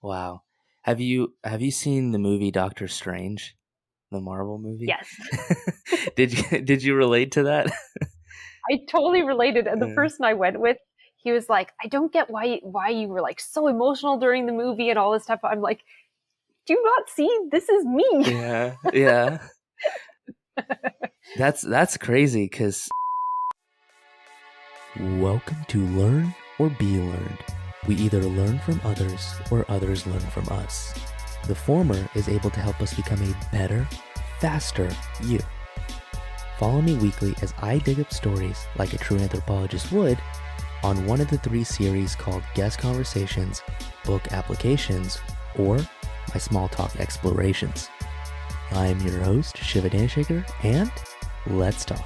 Wow. Have you seen the movie Doctor Strange, the Marvel movie? Yes, Did you relate to that? I totally related. And the Uh, person I went with, he was like, "I don't get why you were like so emotional during the movie and all this stuff." I'm like, "Do you not see? This is me." yeah, yeah. That's crazy because welcome to Learn or Be Learned. We either learn from others or others learn from us. The former is able to help us become a better, faster you. Follow me weekly as I dig up stories like a true anthropologist would on one of the 3 series called Guest Conversations, Book Applications, or My Small Talk Explorations. I am your host, Shiva Danshaker, and let's talk.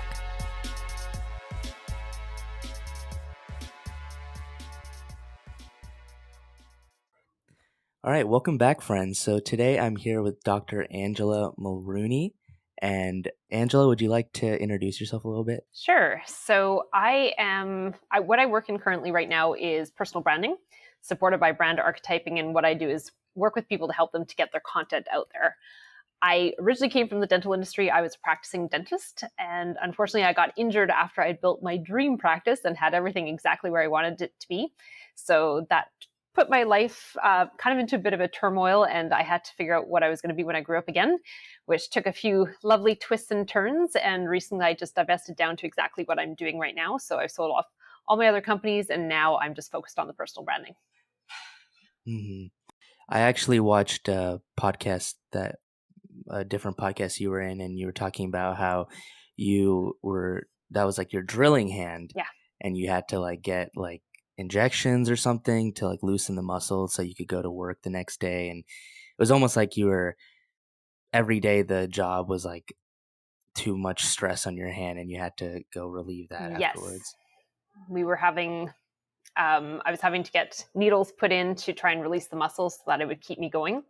All right, welcome back, friends. So today I'm here with Dr. Angela Mulrooney. And Angela, would you like to introduce yourself a little bit? Sure. So what I work in currently right now is personal branding, supported by brand archetyping. And what I do is work with people to help them to get their content out there. I originally came from the dental industry. I was a practicing dentist, and unfortunately, I got injured after I built my dream practice and had everything exactly where I wanted it to be. So that put my life kind of into a bit of a turmoil, and I had to figure out what I was going to be when I grew up again, which took a few lovely twists and turns. And recently, I just divested down to exactly what I'm doing right now. So I sold off all my other companies, and now I'm just focused on the personal branding. Mm-hmm. I actually watched a different podcast you were in, and you were talking about how that was like your drilling hand, Yeah. and you had to like get like injections or something to like loosen the muscle so you could go to work the next day. And it was almost like every day the job was like too much stress on your hand and you had to go relieve that Yes. afterwards. We were having I was having to get needles put in to try and release the muscles so that it would keep me going.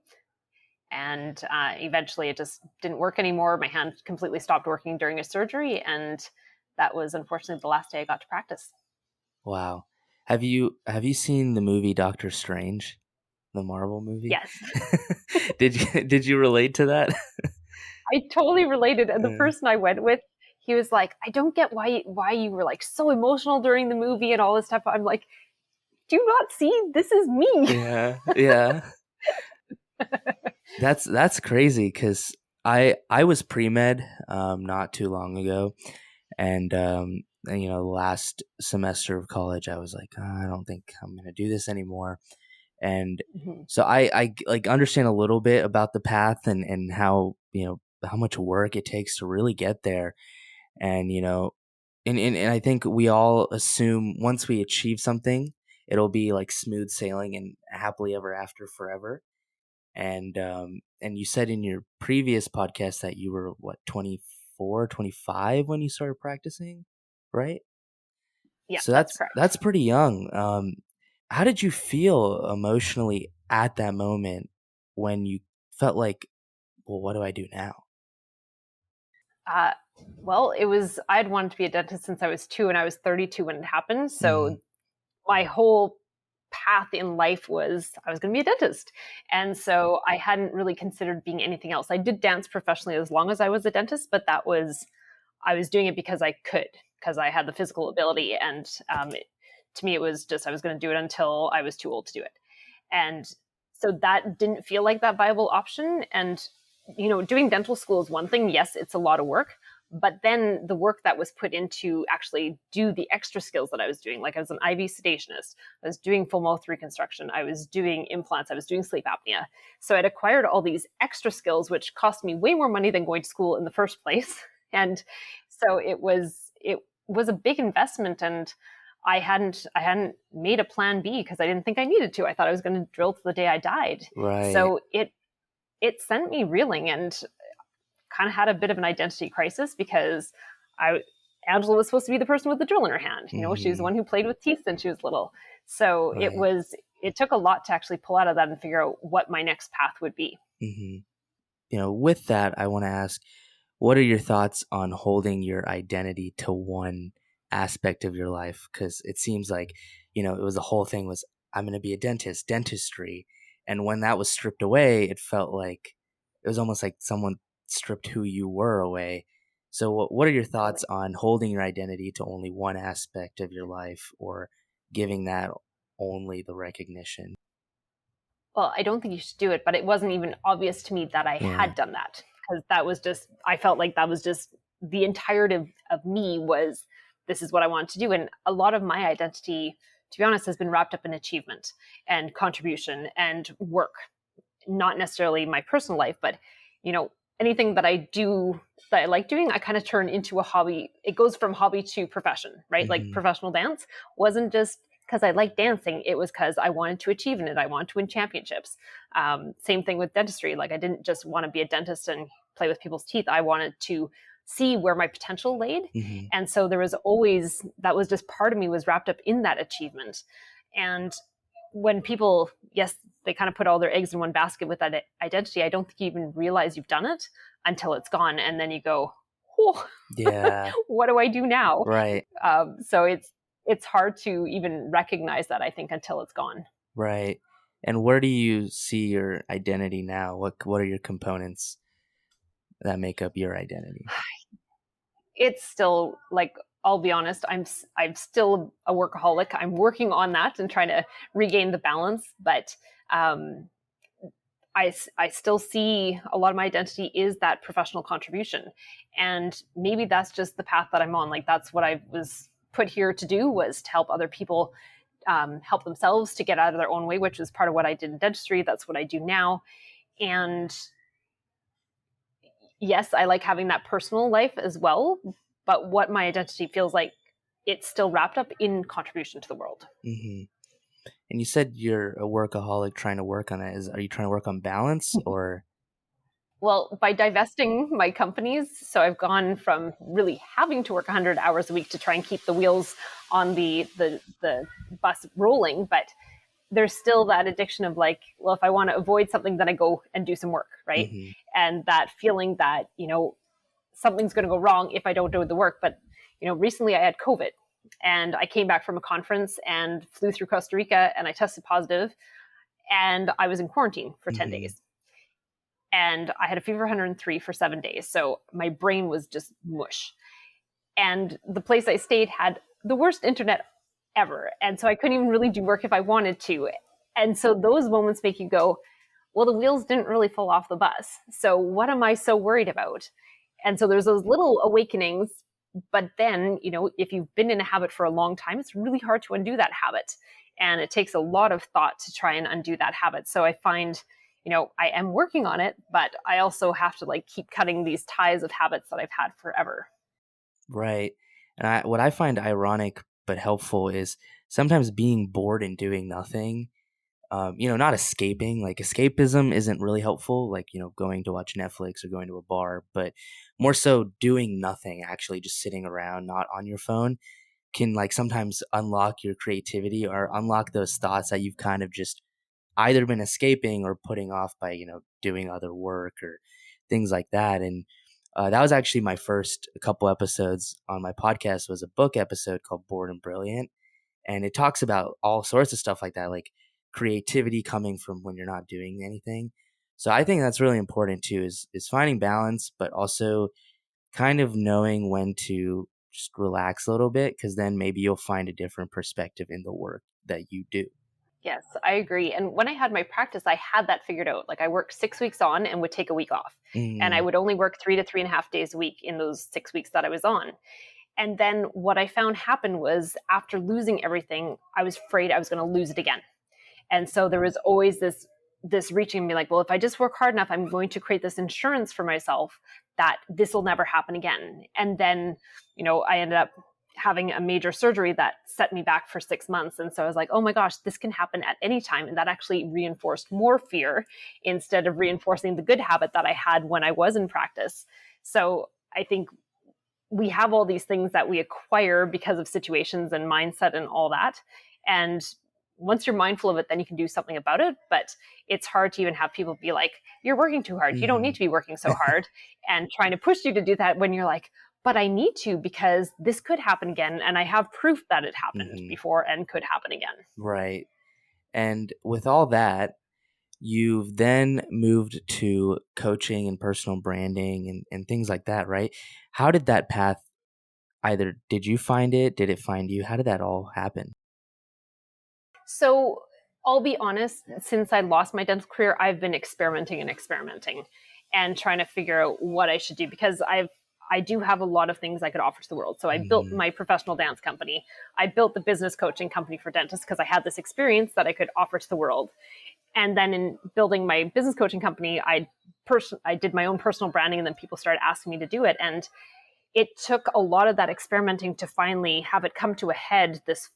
And eventually it just didn't work anymore. My hand completely stopped working during a surgery. And that was unfortunately the last day I got to practice. Wow. Have you seen the movie Doctor Strange, the Marvel movie? Yes, Did you relate to that? I totally related. And the Uh, person I went with, he was like, "I don't get why you were like so emotional during the movie and all this stuff." I'm like, "Do you not see? This is me." yeah, yeah. That's crazy because I was pre-med not too long ago, and last semester of college I was like, I don't think I'm gonna do this anymore. And Mhm. so I like understand a little bit about the path and how how much work it takes to really get there. And and I think we all assume once we achieve something, it'll be like smooth sailing and happily ever after forever. And you said in your previous podcast that you were what, 24, 25 when you started practicing, right? Yeah, So that's that's correct. pretty young. How did you feel emotionally at that moment when you felt like, well, what do I do now? Uh, well, I had wanted to be a dentist since I was 2 and I was 32 when it happened. Hmm. So my whole path in life was I was going to be a dentist. And so I hadn't really considered being anything else. I did dance professionally as long as I was a dentist, but I was doing it because I could, because I had the physical ability. And to me, it was just I was going to do it until I was too old to do it. And so that didn't feel like that viable option. And, doing dental school is one thing. Yes, it's a lot of work. But then the work that was put into actually do the extra skills that I was doing, like I was an IV sedationist, I was doing full mouth reconstruction, I was doing implants, I was doing sleep apnea. So I'd acquired all these extra skills, which cost me way more money than going to school in the first place. And so it was a big investment, and I hadn't made a plan B because I didn't think I needed to. I thought I was going to drill to the day I died. Right. So it sent me reeling, and kind of had a bit of an identity crisis because I Angela was supposed to be the person with the drill in her hand. She was the Hmm. one who played with teeth since she was little. So Right. it took a lot to actually pull out of that and figure out what my next path would be. Hmm. With that, I want to ask, what are your thoughts on holding your identity to one aspect of your life? Because it seems like, it was the whole thing was, I'm going to be a dentist, dentistry. And when that was stripped away, it felt like it was almost like someone stripped who you were away. So what are your thoughts Totally. on holding your identity to only one aspect of your life, or giving that only the recognition? Well, I don't think you should do it, but it wasn't even obvious to me that I Yeah. had done that, because that was just, I felt like that was just the entirety of me was, this is what I wanted to do. And a lot of my identity, to be honest, has been wrapped up in achievement and contribution and work, not necessarily my personal life, but anything that I do that I like doing, I kind of turn into a hobby. It goes from hobby to profession, right? Like Hmm. professional dance wasn't just because I like dancing, it was because I wanted to achieve in it. I wanted to win championships. Same thing with dentistry. Like I didn't just want to be a dentist and play with people's teeth. I wanted to see where my potential laid. Hmm. And so there was always, that was just part of me was wrapped up in that achievement. And when people, yes, they kind of put all their eggs in one basket with that identity, I don't think you even realize you've done it until it's gone. And then you go, oh, Yeah. what do I do now? Right. So it's hard to even recognize that, I think, until it's gone. Right. And where do you see your identity now? What are your components that make up your identity? It's still like, I'll be honest, I'm still a workaholic. I'm working on that and trying to regain the balance, but um, I still see a lot of my identity is that professional contribution, and maybe that's just the path that I'm on. Like that's what I was put here to do, was to help other people help themselves to get out of their own way, which is part of what I did in dentistry. That's what I do now, and yes, I like having that personal life as well, but what my identity feels like, it's still wrapped up in contribution to the world. Hmm. And you said you're a workaholic trying to work on it. Are you trying to work on balance or? Well, by divesting my companies, so I've gone from really having to work 100 hours a week to try and keep the wheels on the bus rolling, but there's still that addiction of like, well, if I want to avoid something, then I go and do some work, right? Hmm. And that feeling that, something's going to go wrong if I don't do the work. But, recently I had COVID and I came back from a conference and flew through Costa Rica and I tested positive and I was in quarantine for 10 Hmm. days. And I had a fever 103 for 7 days. So my brain was just mush. And the place I stayed had the worst internet ever. And so I couldn't even really do work if I wanted to. And so those moments make you go, well, the wheels didn't really fall off the bus. So what am I so worried about? And so there's those little awakenings. But then, if you've been in a habit for a long time, it's really hard to undo that habit. And it takes a lot of thought to try and undo that habit. So I find, I am working on it, but I also have to like keep cutting these ties of habits that I've had forever. Right. And what I find ironic but helpful is sometimes being bored and doing nothing. Not escaping. Like escapism isn't really helpful. Like going to watch Netflix or going to a bar, but more so doing nothing. Actually, just sitting around, not on your phone, can like sometimes unlock your creativity or unlock those thoughts that you've kind of just either been escaping or putting off by doing other work or things like that. And that was actually my first couple episodes on my podcast, was a book episode called Bored and Brilliant, and it talks about all sorts of stuff like that, like creativity coming from when you're not doing anything. So I think that's really important too, is finding balance, but also kind of knowing when to just relax a little bit, because then maybe you'll find a different perspective in the work that you do. Yes, I agree. And when I had my practice, I had that figured out. Like I worked 6 weeks on and would take a week off. And I Mm, would only work 3 to 3.5 days a week in those 6 weeks that I was on. And then what I found happened was, after losing everything, I was afraid I was going to lose it again. And so there was always this reaching me like, well, if I just work hard enough, I'm going to create this insurance for myself that this will never happen again. And then, I ended up having a major surgery that set me back for 6 months. And so I was like, oh my gosh, this can happen at any time. And that actually reinforced more fear instead of reinforcing the good habit that I had when I was in practice. So I think we have all these things that we acquire because of situations and mindset and all that. And once you're mindful of it, then you can do something about it. But it's hard to even have people be like, you're working too hard. You don't need mhm. to be working so hard, and trying to push you to do that when you're like, but I need to, because this could happen again. And I have proof that it happened Mhm. before and could happen again. Right. And with all that, you've then moved to coaching and personal branding and things like that, right? How did that path either did you find it? Did it find you? How did that all happen? So I'll be honest, since I lost my dental career, I've been experimenting and trying to figure out what I should do because I do have a lot of things I could offer to the world. So I built Mhm. my professional dance company. I built the business coaching company for dentists because I had this experience that I could offer to the world. And then in building my business coaching company, I did my own personal branding, and then people started asking me to do it. And it took a lot of that experimenting to finally have it come to a head this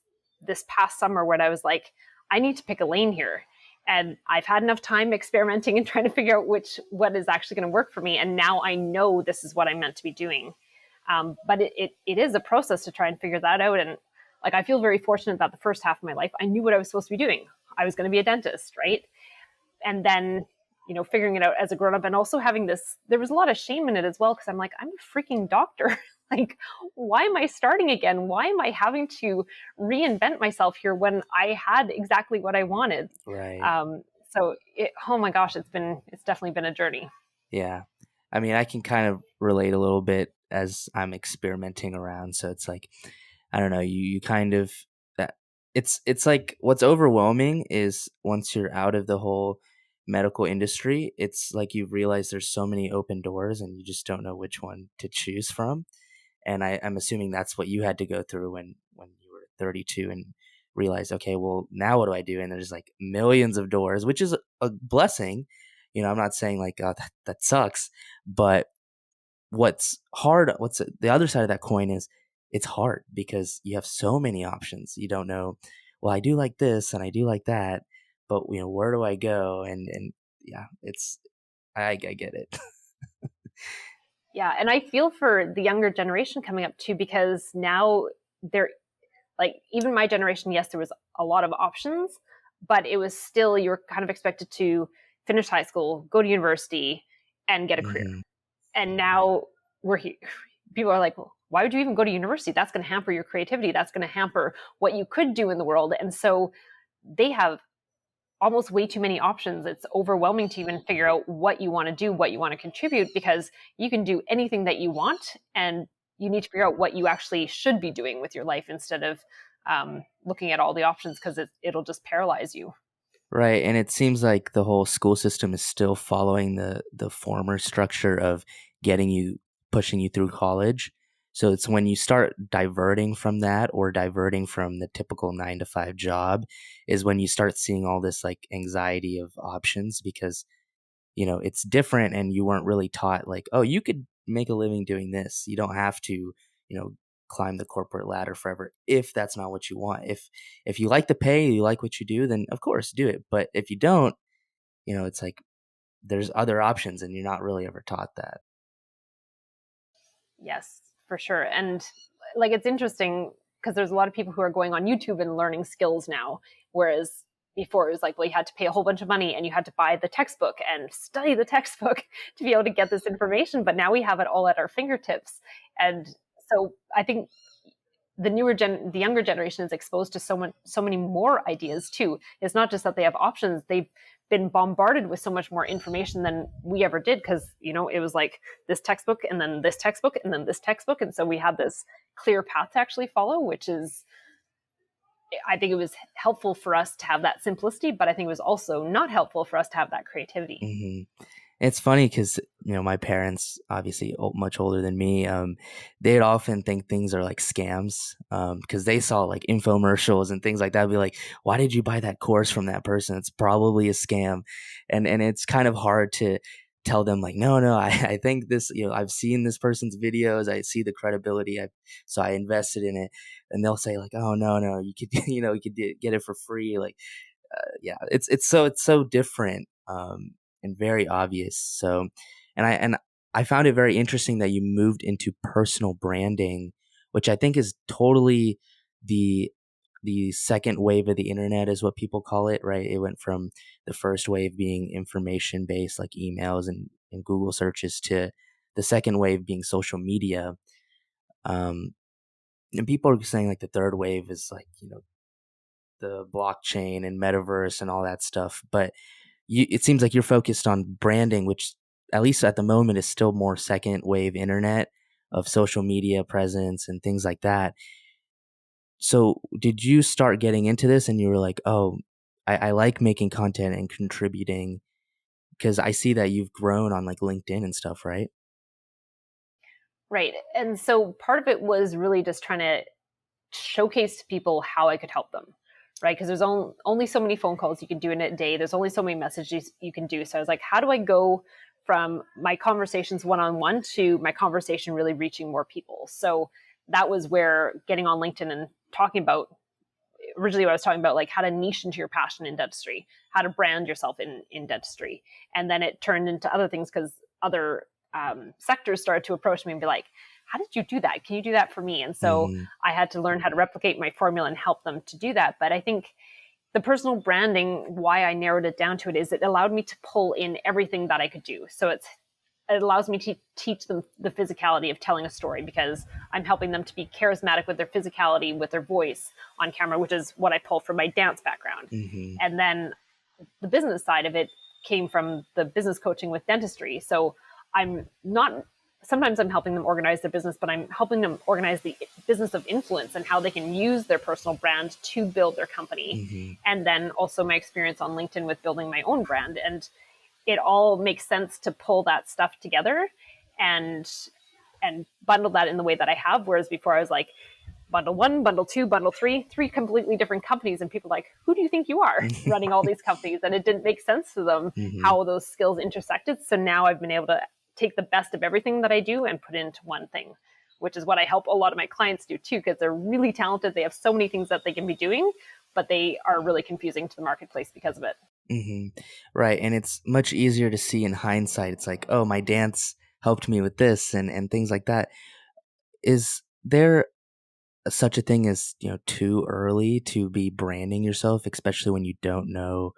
past summer when I was like, I need to pick a lane here. And I've had enough time experimenting and trying to figure out what is actually going to work for me. And now I know this is what I'm meant to be doing. But it is a process to try and figure that out. And like, I feel very fortunate that the first half of my life, I knew what I was supposed to be doing. I was going to be a dentist, right? And then figuring it out as a grown up, and also having this, there was a lot of shame in it as well, because I'm like, I'm a freaking doctor. Like, why am I starting again? Why am I having to reinvent myself here when I had exactly what I wanted? Right. So oh my gosh, it's definitely been a journey. Yeah. I mean, I can kind of relate a little bit as I'm experimenting around. So it's like, I don't know, you kind of that it's like what's overwhelming is once you're out of the whole medical industry, it's like you realize there's so many open doors and you just don't know which one to choose from. And I'm assuming that's what you had to go through when you were 32 and realized, okay, well, now what do I do? And there's like millions of doors, which is a blessing. I'm not saying like, oh, that sucks, but what's the other side of that coin is it's hard because you have so many options. You don't know, well, I do like this and I do like that, but where do I go? And yeah, I get it. Yeah, and I feel for the younger generation coming up too, because now they're like, even my generation, yes, there was a lot of options, but it was still, you were kind of expected to finish high school, go to university, and get a career. Hmm. And now we're here. People are like, well, why would you even go to university? That's going to hamper your creativity. That's going to hamper what you could do in the world. And so they have almost way too many options. It's overwhelming to even figure out what you want to do, what you want to contribute, because you can do anything that you want, and you need to figure out what you actually should be doing with your life instead of looking at all the options, because it'll just paralyze you. Right, and it seems like the whole school system is still following the former structure of pushing you through college. So it's when you start diverting from that or diverting from the typical 9 to 5 job is when you start seeing all this like anxiety of options because it's different and you weren't really taught like, oh, you could make a living doing this. You don't have to, climb the corporate ladder forever if that's not what you want. If you like the pay, you like what you do, then of course do it. But if you don't, it's like there's other options and you're not really ever taught that. Yes, for sure. And like, it's interesting because there's a lot of people who are going on YouTube and learning skills now, whereas before it was like, well, you had to pay a whole bunch of money and you had to buy the textbook and study the textbook to be able to get this information. But now we have it all at our fingertips. And so I think the younger generation is exposed to so many more ideas too. It's not just that they have options; they've been bombarded with so much more information than we ever did, because it was like this textbook and then this textbook and then this textbook, and so we had this clear path to actually follow, which is, I think it was helpful for us to have that simplicity, but I think it was also not helpful for us to have that creativity. Hmm. It's funny because my parents, obviously much older than me, they'd often think things are like scams because they saw like infomercials and things like that. Be like, "Why did you buy that course from that person? It's probably a scam," and it's kind of hard to tell them like, "No, no, I think this. I've seen this person's videos. I see the credibility. So I invested in it." And they'll say like, "Oh no, no, you could you could get it for free." Like, yeah, it's so different and very obvious. So, and I found it very interesting that you moved into personal branding, which I think is totally the the second wave of the internet is what people call it, right? It went from the first wave being information based, like emails and Google searches, to the second wave being social media. Um, and people are saying like the third wave is like the blockchain and metaverse and all that stuff, but it seems like you're focused on branding, which at least at the moment is still more second wave internet of social media presence and things like that. So did you start getting into this and you were like, oh, I like making content and contributing because I see that you've grown on like LinkedIn and stuff, right? Right. And so part of it was really just trying to showcase to people how I could help them, right? Because there's only so many phone calls you can do in a day. There's only so many messages you can do. So I was like, how do I go from my conversations one-on-one to my conversation really reaching more people? So that was where getting on LinkedIn and talking about, originally I was talking about like how to niche into your passion in dentistry, how to brand yourself in dentistry. And then it turned into other things because other sectors started to approach me and be like, how did you do that? Can you do that for me? And so Mm-hmm. I had to learn how to replicate my formula and help them to do that. But I think the personal branding, why I narrowed it down to it, is it allowed me to pull in everything that I could do. So it allows me to teach them the physicality of telling a story because I'm helping them to be charismatic with their physicality, with their voice on camera, which is what I pull from my dance background. Mm-hmm. And then the business side of it came from the business coaching with dentistry. So I'm not, sometimes I'm helping them organize their business, but I'm helping them organize the business of influence and how they can use their personal brand to build their company. Mm-hmm. And then also my experience on LinkedIn with building my own brand. And it all makes sense to pull that stuff together and bundle that in the way that I have. Whereas before I was like, bundle one, bundle two, bundle three completely different companies. And people are like, who do you think you are running all these companies? And it didn't make sense to them Mm-hmm. how those skills intersected. So now I've been able to take the best of everything that I do and put it into one thing, which is what I help a lot of my clients do too, because they're really talented. They have so many things that they can be doing, but they are really confusing to the marketplace because of it. Mm-hmm. Right. And it's much easier to see in hindsight. It's like, oh, my dance helped me with this and things like that. Is there such a thing as, too early to be branding yourself, especially when you don't know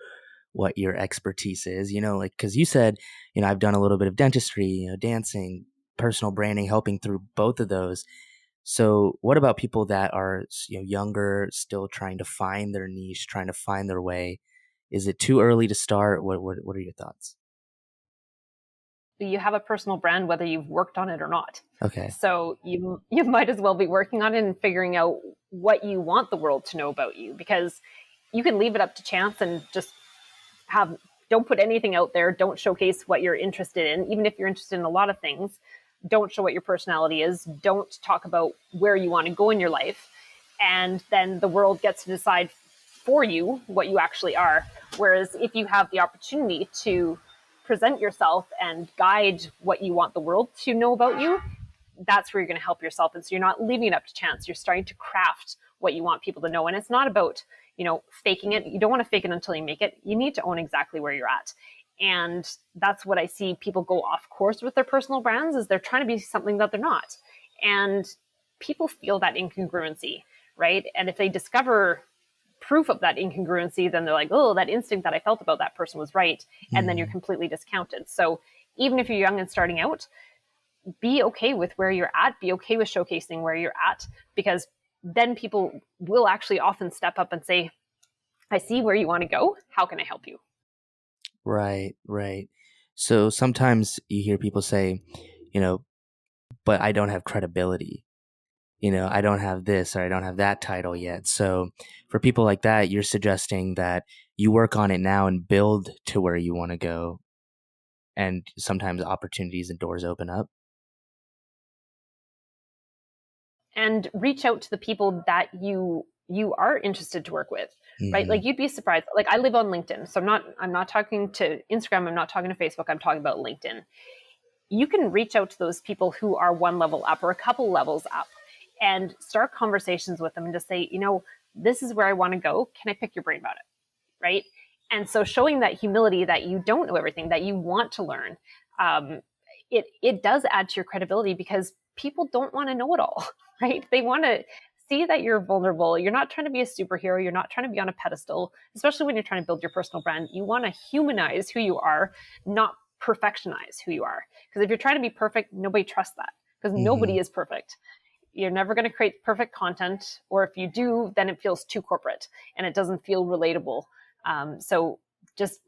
what your expertise is? Like, because you said, I've done a little bit of dentistry, dancing, personal branding, helping through both of those. So what about people that are, younger, still trying to find their niche, trying to find their way? Is it too early to start? What are your thoughts? You have a personal brand whether you've worked on it or not. Okay. So you might as well be working on it and figuring out what you want the world to know about you, because you can leave it up to chance and just have, don't put anything out there, don't showcase what you're interested in. Even if you're interested in a lot of things, don't show what your personality is, don't talk about where you want to go in your life, and then the world gets to decide for you what you actually are. Whereas if you have the opportunity to present yourself and guide what you want the world to know about you, that's where you're going to help yourself. And so you're not leaving it up to chance. You're starting to craft what you want people to know. And it's not about, faking it. You don't want to fake it until you make it. You need to own exactly where you're at. And that's what I see people go off course with their personal brands, is they're trying to be something that they're not. And people feel that incongruency, right? And if they discover proof of that incongruency, then they're like, oh, that instinct that I felt about that person was right. And then you're Mhm. completely discounted. So even if you're young and starting out, be okay with where you're at, be okay with showcasing where you're at, because then people will actually often step up and say, I see where you want to go. How can I help you? Right, right. So sometimes you hear people say, you know, but I don't have credibility. I don't have this or I don't have that title yet. So for people like that, you're suggesting that you work on it now and build to where you want to go. And sometimes opportunities and doors open up. And reach out to the people that you are interested to work with, right? Hmm. Like, you'd be surprised. Like, I live on LinkedIn, so I'm not talking to Instagram, I'm not talking to Facebook, I'm talking about LinkedIn. You can reach out to those people who are one level up or a couple levels up and start conversations with them and just say, this is where I want to go. Can I pick your brain about it? Right. And so showing that humility, that you don't know everything, that you want to learn, it does add to your credibility, because people don't want to know it all, right? They want to see that you're vulnerable. You're not trying to be a superhero. You're not trying to be on a pedestal, especially when you're trying to build your personal brand. You want to humanize who you are, not perfectionize who you are. Because if you're trying to be perfect, nobody trusts that, because Hmm. nobody is perfect. You're never going to create perfect content, or if you do, then it feels too corporate and it doesn't feel relatable. So just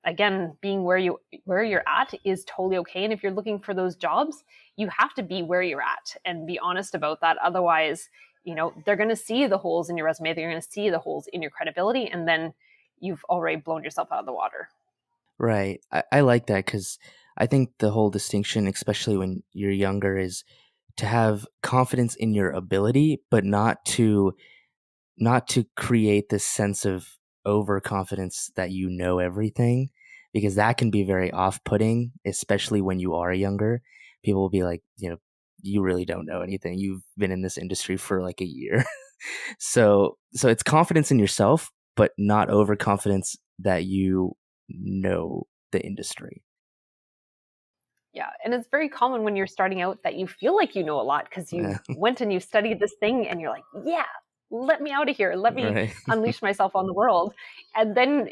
again, being where you're at is totally okay. And if you're looking for those jobs, you have to be where you're at and be honest about that. Otherwise, they're going to see the holes in your resume. They're going to see the holes in your credibility, and then you've already blown yourself out of the water. Right. I like that because I think the whole distinction, especially when you're younger, is to have confidence in your ability, but not to create this sense of overconfidence that you know everything, because that can be very off-putting, especially when you are younger. People will be like, you really don't know anything. You've been in this industry for like a year. So it's confidence in yourself, but not overconfidence that you know the industry. Yeah. And it's very common when you're starting out that you feel like you know a lot because you Yeah, went and you studied this thing and you're like, yeah, let me out of here. Let me right. unleash myself on the world. And then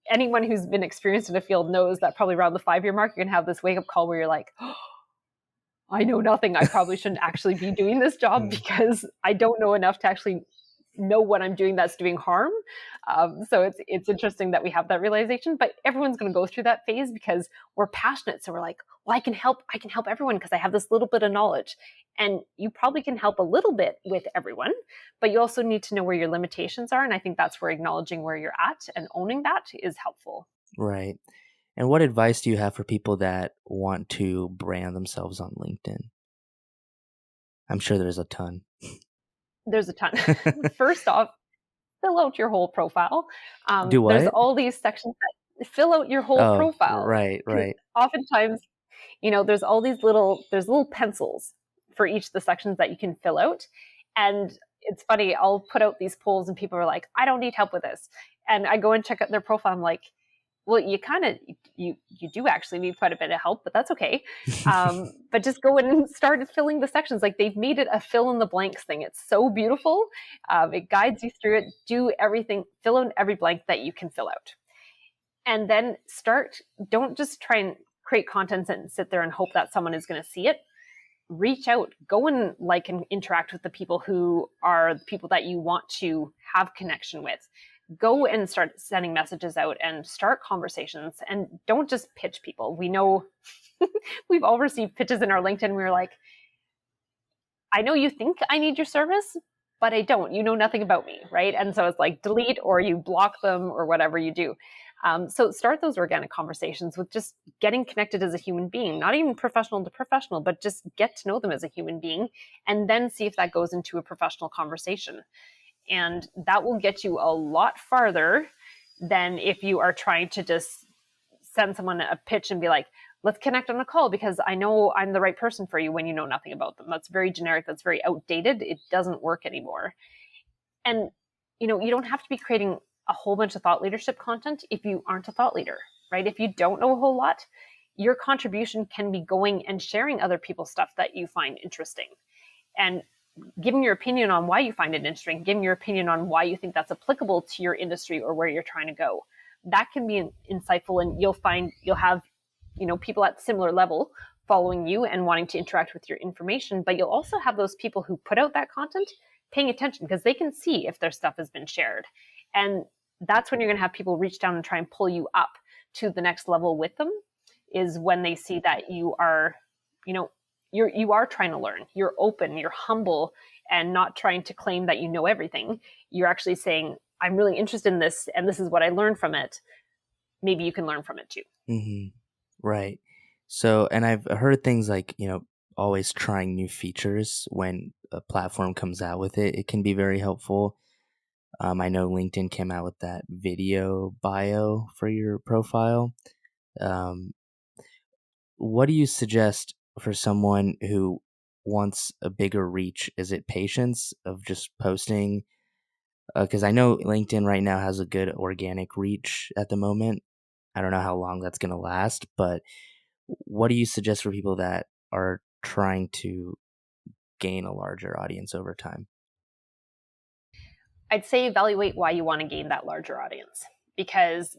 anyone who's been experienced in a field knows that probably around the 5-year mark, you're going to have this wake up call where you're like, oh, I know nothing. I probably shouldn't actually be doing this job Mm, because I don't know enough to actually know what I'm doing that's doing harm. So it's interesting that we have that realization, but everyone's going to go through that phase because we're passionate. So we're like, well, I can help everyone because I have this little bit of knowledge. And you probably can help a little bit with everyone, but you also need to know where your limitations are. And I think that's where acknowledging where you're at and owning that is helpful. right. And what advice do you have for people that want to brand themselves on LinkedIn? I'm sure there's a ton. There's a ton. First off, fill out your whole profile. Do There's what? all these sections that fill out your whole Oh, profile right, because right. oftentimes, there's all there's little pencils for each of the sections that you can fill out. And it's funny, I'll put out these polls and people are like, I don't need help with this. And I go and check out their profile. I'm like, well, you kind of, you do actually need quite a bit of help, but that's okay. But just go in and start filling the sections. Like they've made it a fill in the blanks thing. It's so beautiful. It guides you through it. Do everything, fill in every blank that you can fill out. And then don't just try and create content and sit there and hope that someone is going to see it. Reach out, go and and interact with the people who are the people that you want to have connection with. Go and start sending messages out and start conversations, and don't just pitch people. We know we've all received pitches in our LinkedIn. We're like, I know you think I need your service, but I don't. You know nothing about me, right? And so it's like delete or you block them or whatever you do. So start those organic conversations with just getting connected as a human being, not even professional to professional, but just get to know them as a human being, and then see if that goes into a professional conversation. And that will get you a lot farther than if you are trying to just send someone a pitch and be like, let's connect on a call because I know I'm the right person for you when you know nothing about them. That's very generic. That's very outdated. It doesn't work anymore. And, you don't have to be creating a whole bunch of thought leadership content if you aren't a thought leader, right? If you don't know a whole lot, your contribution can be going and sharing other people's stuff that you find interesting and giving your opinion on why you find it interesting, giving your opinion on why you think that's applicable to your industry or where you're trying to go. That can be insightful, and you'll have, people at similar level following you and wanting to interact with your information, but you'll also have those people who put out that content paying attention because they can see if their stuff has been shared. And that's when you're going to have people reach down and try and pull you up to the next level with them, is when they see that you are, you are trying to learn, you're open, you're humble, and not trying to claim that you know everything. You're actually saying, I'm really interested in this, and this is what I learned from it. Maybe you can learn from it too. Hmm. Right. So, and I've heard things like, always trying new features when a platform comes out with it. It can be very helpful. I know LinkedIn came out with that video bio for your profile. Um, what do you suggest for someone who wants a bigger reach? Is it patience of just posting? Because I know LinkedIn right now has a good organic reach at the moment. I don't know how long that's going to last, but what do you suggest for people that are trying to gain a larger audience over time? I'd say evaluate why you want to gain that larger audience, because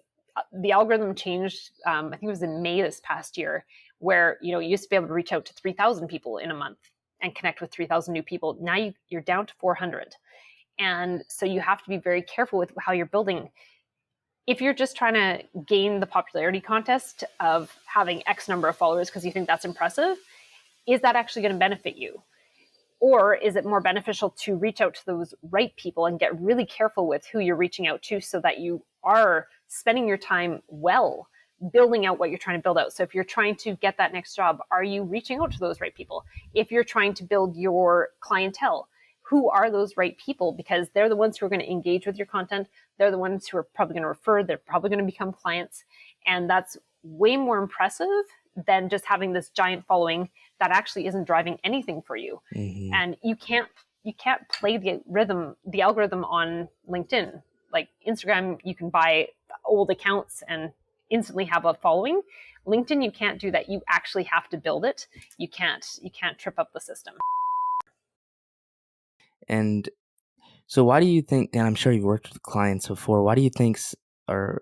the algorithm changed. I think it was in May this past year, where you used to be able to reach out to 3,000 people in a month and connect with 3,000 new people. Now you're down to 400, and so you have to be very careful with how you're building. If you're just trying to gain the popularity contest of having X number of followers because you think that's impressive, is that actually going to benefit you? Or is it more beneficial to reach out to those right people and get really careful with who you're reaching out to so that you are spending your time well, building out what you're trying to build out? So if you're trying to get that next job, are you reaching out to those right people? If you're trying to build your clientele, who are those right people? Because they're the ones who are going to engage with your content. They're the ones who are probably going to refer. They're probably going to become clients. And that's way more impressive than just having this giant following that actually isn't driving anything for you. Mm-hmm. And you can't play the algorithm on LinkedIn. Like Instagram, you can buy old accounts and instantly have a following. LinkedIn, you can't do that. You actually have to build it. You can't trip up the system. And so why do you think, and I'm sure you've worked with clients before, why do you think are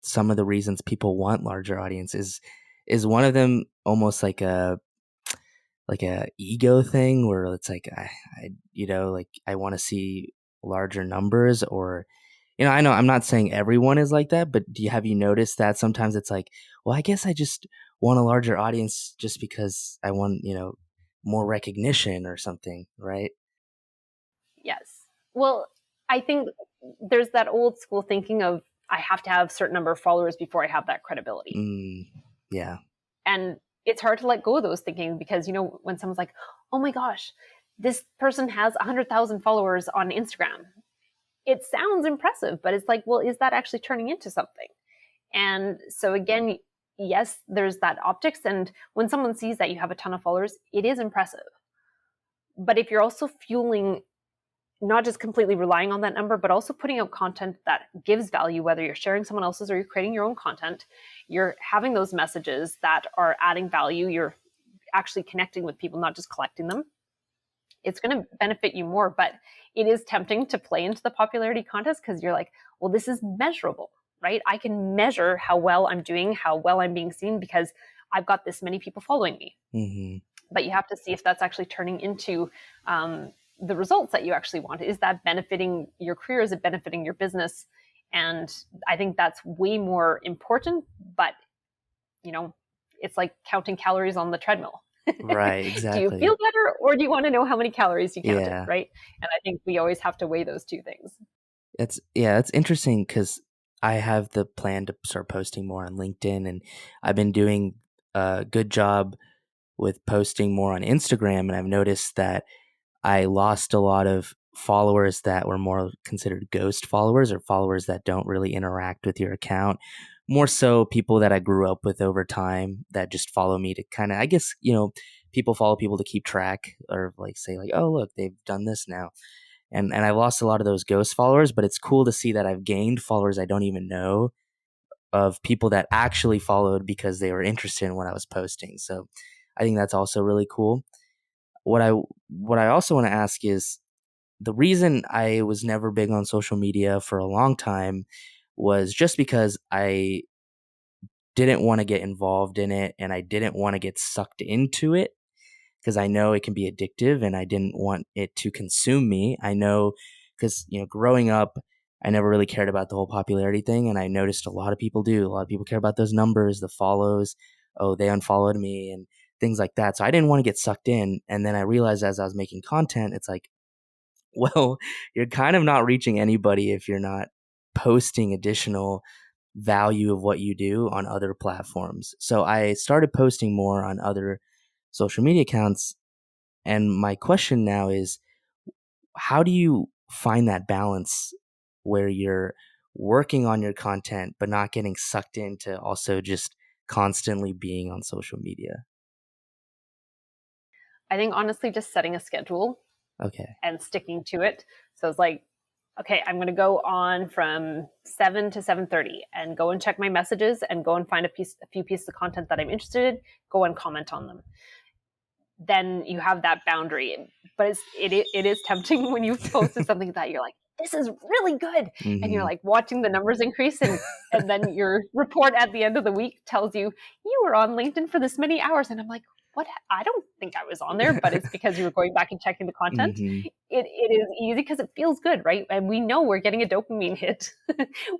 some of the reasons people want larger audiences? Is one of them almost like a ego thing where it's like I want to see larger numbers? Or I know I'm not saying everyone is like that, but have you noticed that sometimes it's like, well, I guess I just want a larger audience just because I want more recognition or something, right? Yes. Well, I think there's that old school thinking of I have to have a certain number of followers before I have that credibility. Yeah. And it's hard to let go of those thinking because, when someone's like, oh my gosh, this person has 100,000 followers on Instagram. It sounds impressive, but it's like, well, is that actually turning into something? And so again, yes, there's that optics. And when someone sees that you have a ton of followers, it is impressive. But if you're also fueling, not just completely relying on that number, but also putting out content that gives value, whether you're sharing someone else's or you're creating your own content, you're having those messages that are adding value, you're actually connecting with people, not just collecting them, it's going to benefit you more. But it is tempting to play into the popularity contest because you're like, well, this is measurable, right? I can measure how well I'm doing, how well I'm being seen because I've got this many people following me. Mm-hmm. But you have to see if that's actually turning into the results that you actually want. Is that benefiting your career? Is it benefiting your business? And I think that's way more important. But, it's like counting calories on the treadmill. Right, exactly. Do you feel better or do you want to know how many calories you counted, Yeah. right? And I think we always have to weigh those two things. It's interesting because I have the plan to start posting more on LinkedIn, and I've been doing a good job with posting more on Instagram, and I've noticed that I lost a lot of followers that were more considered ghost followers or followers that don't really interact with your account. More so people that I grew up with over time that just follow me to kind of, I guess, people follow people to keep track or like say like, oh, look, they've done this now. And I lost a lot of those ghost followers, but it's cool to see that I've gained followers I don't even know of people that actually followed because they were interested in what I was posting. So I think that's also really cool. What I also want to ask is the reason I was never big on social media for a long time was just because I didn't want to get involved in it and I didn't want to get sucked into it because I know it can be addictive and I didn't want it to consume me. I know because, growing up, I never really cared about the whole popularity thing. And I noticed a lot of people do. A lot of people care about those numbers, the follows. Oh, they unfollowed me and things like that. So I didn't want to get sucked in. And then I realized as I was making content, it's like, well, you're kind of not reaching anybody if you're not posting additional value of what you do on other platforms. So I started posting more on other social media accounts. And my question now is, how do you find that balance where you're working on your content, but not getting sucked into also just constantly being on social media? I think honestly, just setting a schedule Okay. and sticking to it. So it's like, okay, I'm going to go on from 7 to 7:30 and go and check my messages and go and find a few pieces of content that I'm interested in, go and comment on them. Then you have that boundary. But it is tempting when you've posted something that you're like, this is really good. Mm-hmm. And you're like watching the numbers increase and then your report at the end of the week tells you, you were on LinkedIn for this many hours. And I'm like, what? I don't think I was on there, but it's because you were going back and checking the content. Hmm. It is easy because it feels good, right? And we know we're getting a dopamine hit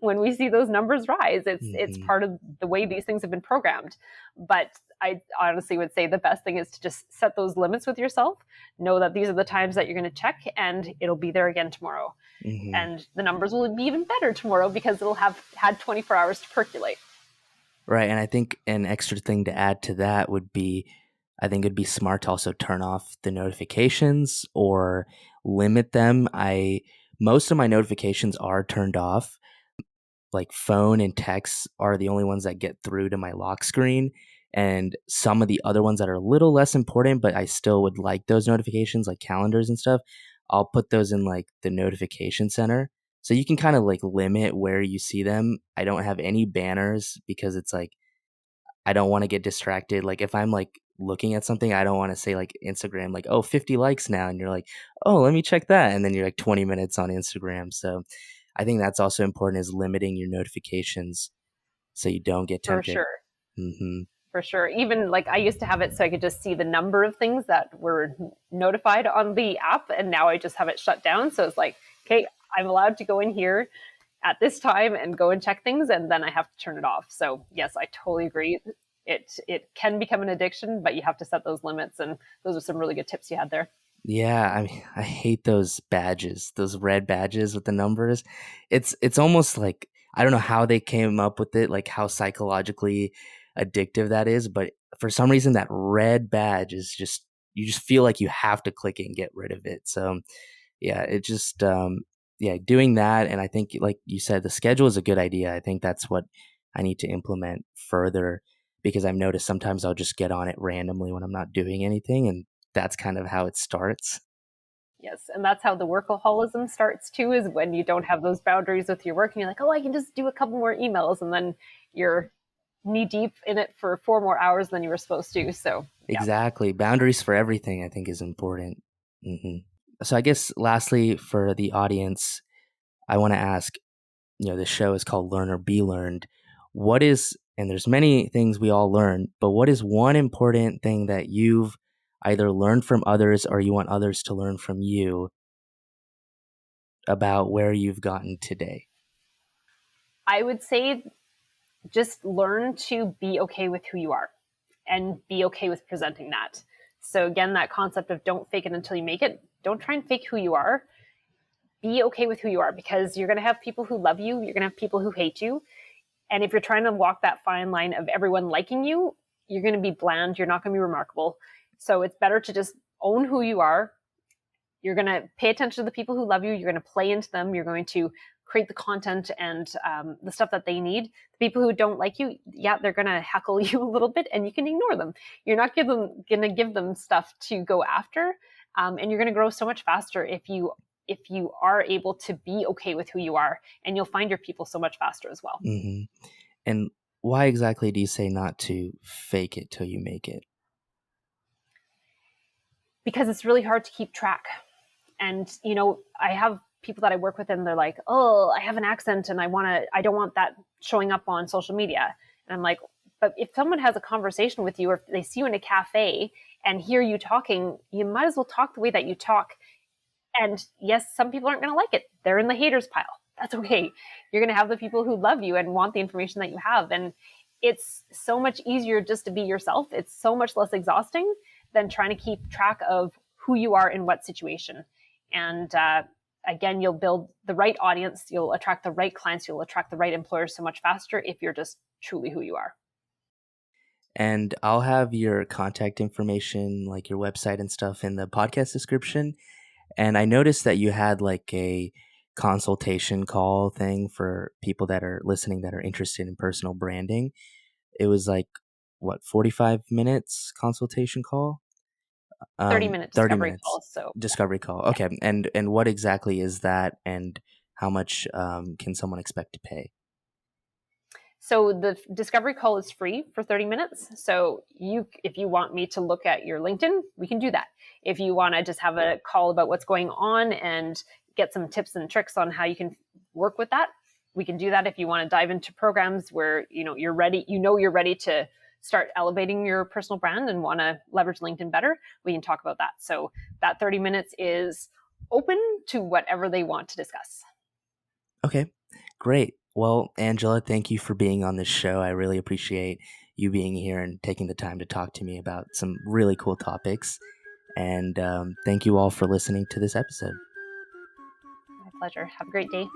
when we see those numbers rise. It's Hmm. part of the way these things have been programmed. But I honestly would say the best thing is to just set those limits with yourself. Know that these are the times that you're going to check, and it'll be there again tomorrow. Hmm. And the numbers will be even better tomorrow because it'll have had 24 hours to percolate. Right. And I think an extra thing to add to that would be, I think it'd be smart to also turn off the notifications or limit them. Most of my notifications are turned off. Like phone and texts are the only ones that get through to my lock screen. And some of the other ones that are a little less important, but I still would like those notifications, like calendars and stuff, I'll put those in like the notification center. So you can kind of like limit where you see them. I don't have any banners because it's like, I don't want to get distracted. Like if I'm like looking at something, I don't want to say like Instagram, like, oh, 50 likes now. And you're like, oh, let me check that. And then you're like 20 minutes on Instagram. So I think that's also important, is limiting your notifications so you don't get For tempted. sure. Hmm. For sure. Even like I used to have it so I could just see the number of things that were notified on the app. And now I just have it shut down. So it's like, okay, I'm allowed to go in here at this time and go and check things. And then I have to turn it off. So yes, I totally agree. It can become an addiction, but you have to set those limits. And those are some really good tips you had there. Yeah, I mean, I hate those badges, those red badges with the numbers. It's almost like, I don't know how they came up with it, like how psychologically addictive that is, but for some reason that red badge is just, you just feel like you have to click it and get rid of it. So yeah, it just yeah, doing that. And I think like you said, the schedule is a good idea. I think that's what I need to implement further, because I've noticed sometimes I'll just get on it randomly when I'm not doing anything, and that's kind of how it starts. Yes, and that's how the workaholism starts too, is when you don't have those boundaries with your work and you're like, oh, I can just do a couple more emails, and then you're knee deep in it for 4 more hours than you were supposed to. So yeah. Exactly. Boundaries for everything, I think, is important. Hmm. So I guess lastly, for the audience, I want to ask, this show is called Learn or Be Learned. What is, and there's many things we all learn, but what is one important thing that you've either learned from others or you want others to learn from you about where you've gotten today? I would say just learn to be okay with who you are and be okay with presenting that. So again, that concept of don't fake it until you make it. Don't try and fake who you are. Be okay with who you are, because you're going to have people who love you. You're going to have people who hate you. And if you're trying to walk that fine line of everyone liking you, you're going to be bland. You're not going to be remarkable. So it's better to just own who you are. You're going to pay attention to the people who love you. You're going to play into them. You're going to create the content and the stuff that they need. The people who don't like you, yeah, they're going to heckle you a little bit, and you can ignore them. You're not going to give them stuff to go after, and you're going to grow so much faster if you are able to be okay with who you are, and you'll find your people so much faster as well. Hmm. And why exactly do you say not to fake it till you make it? Because it's really hard to keep track. And I have people that I work with, and they're like, oh, I have an accent and I don't want that showing up on social media. And I'm like, but if someone has a conversation with you, or if they see you in a cafe and hear you talking, you might as well talk the way that you talk. And yes, some people aren't going to like it. They're in the haters pile. That's okay. You're going to have the people who love you and want the information that you have. And it's so much easier just to be yourself. It's so much less exhausting than trying to keep track of who you are in what situation. And again, you'll build the right audience. You'll attract the right clients. You'll attract the right employers so much faster if you're just truly who you are. And I'll have your contact information, like your website and stuff, in the podcast description. And I noticed that you had like a consultation call thing for people that are listening that are interested in personal branding. It was like, what, 45 minutes consultation call? 30-minute 30 discovery minutes calls. So discovery call. Okay. And what exactly is that, and how much can someone expect to pay? So the discovery call is free for 30 minutes. So if you want me to look at your LinkedIn, we can do that. If you want to just have a call about what's going on and get some tips and tricks on how you can work with that, we can do that. If you want to dive into programs where you're ready to start elevating your personal brand and want to leverage LinkedIn better, we can talk about that. So that 30 minutes is open to whatever they want to discuss. Okay, great. Well, Angela, thank you for being on this show. I really appreciate you being here and taking the time to talk to me about some really cool topics. And thank you all for listening to this episode. My pleasure. Have a great day.